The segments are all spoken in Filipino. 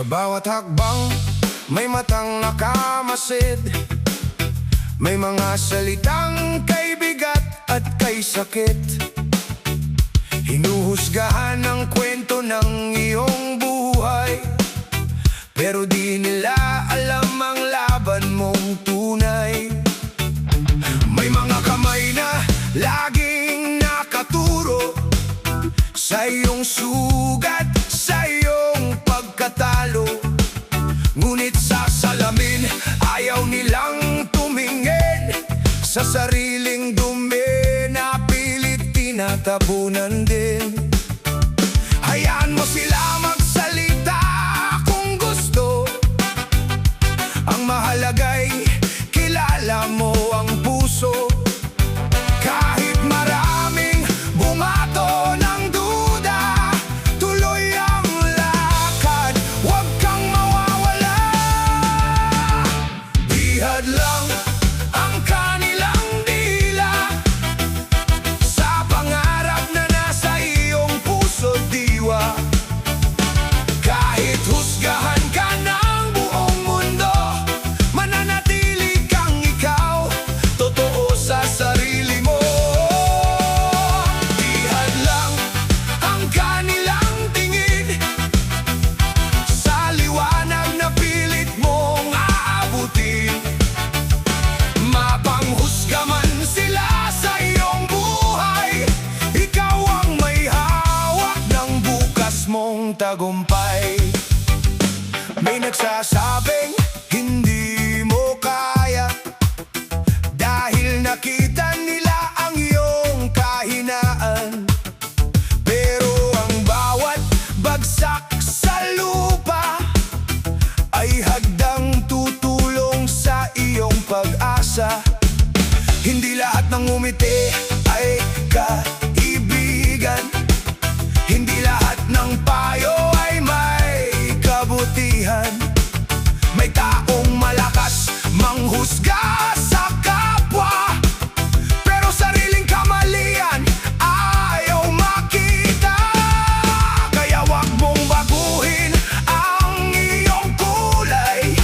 Sa bawat hakbang, may matang nakamasid. May mga salitang kay bigat at kay sakit. Hinuhusgahan ang kwento ng iyong buhay, pero di nila alam ang laban mong tunay. May mga kamay na laging nakaturo sa iyong sugat, sa iyong pagkatalo. Ngunit sa salamin, ayaw nilang tumingin sa sariling dumi na pilit tinatabunan din. Hayaan mo sila magsalita kung gusto. Ang mahalaga'y kilala mo ang puso. Kahit maraming bumato ng duda, tuloy ang lakad, huwag kang mawawala. Ihad lang ang kanilang dila sa pangarap na nasa iyong puso, diwa. Kahit husgahan ka ng buong mundo, mananatili kang ikaw, totoo sa sarili mo. Ihad lang ang kanilang tingin sa liwanag na pilit mong aabutin. Mapanghusga man sila sa iyong buhay, ikaw ang may hawak ng bukas mong tagumpay. May nagsasabing hindi mo kaya dahil nakita nila ang iyong kahinaan. Pero ang bawat bagsak sa lupa ay hadang tutulong sa iyong pag-asa. Hindi lahat ng ngumiti ay kaibigan. Hindi lahat ng payo ay may kabutihan. May taong malakas manghusga sa kapwa, pero sariling kamalian ayaw makita. Kaya wag mong baguhin ang iyong kulay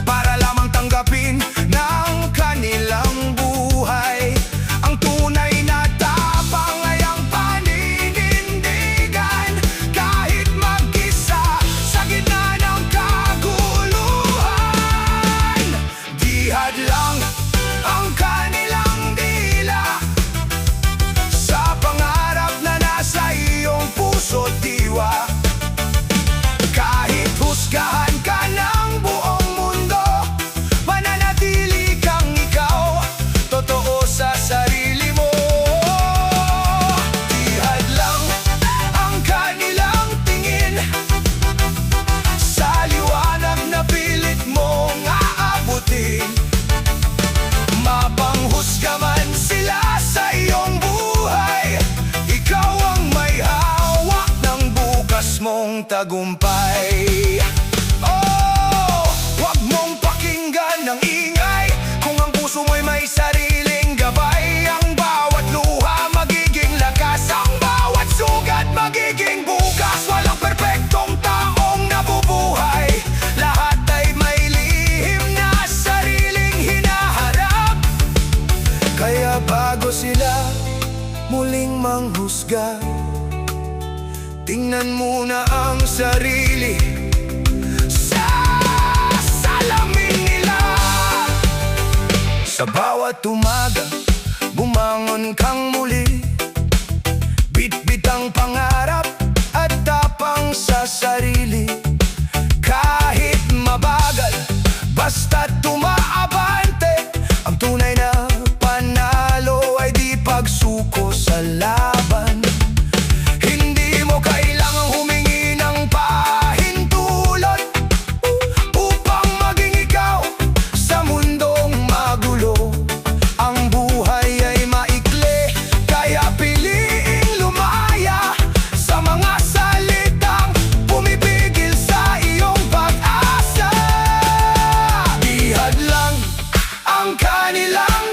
para lamang tanggapin ng kanilang buhay. Ang tunay na tapang ay ang paninindigan, kahit mag-isa sa gitna ng kaguluhan. Ihad lang ang kanilang dila sa pangarap na nasa iyong puso, diwa. Kahit husgahan ka ng buong mundo, mananatili kang ikaw, totoo sa sarili mo. Ihad lang ang kanilang tingin sa liwanag na pilit mong aabutin. Mapanghusga man sila sa iyong buhay, ikaw ang may hawak ng bukas mong tagumpay. Oh, wag mong pakinggan ng ingay kung ang puso mo'y may sariling gabay. Ang bawat luha magiging lakas, ang bawat sugat magiging bukas. Walang perpektong taong nabubuhay, lahat ay may lihim na sariling hinaharap. Kaya bago sila muling manghusga, tingnan muna ang sarili sa salamin nila. Sa bawat umaga, bumangon kang muli, bitbit ang pangarap at tapang sa sarili. Kahit mabagal, basta't tumaabante, ang tunay na panalo ay di pagsuko sa laban. Hindi mo kailangang humingi ng pahintulot upang maging ikaw sa mundong magulo. Ang buhay ay maikli, kaya piliing lumaya sa mga salitang pumipigil sa iyong pag-asa. Ihad lang ang kanilang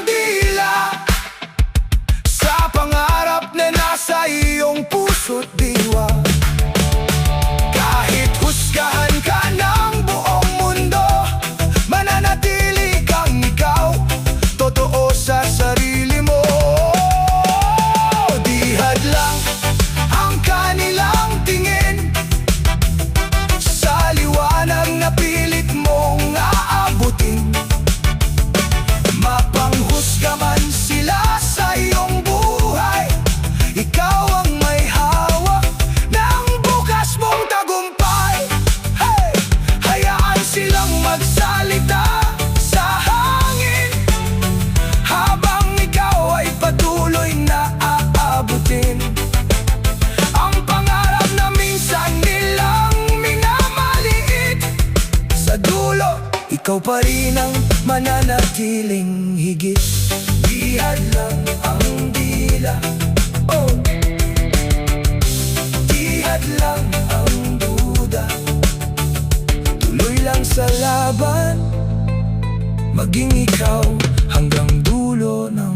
ikaw pa rin ang mananatiling higit. Di hadlang ang dila, oh, di hadlang ang duda. Tuloy lang sa laban, maging ikaw hanggang dulo ng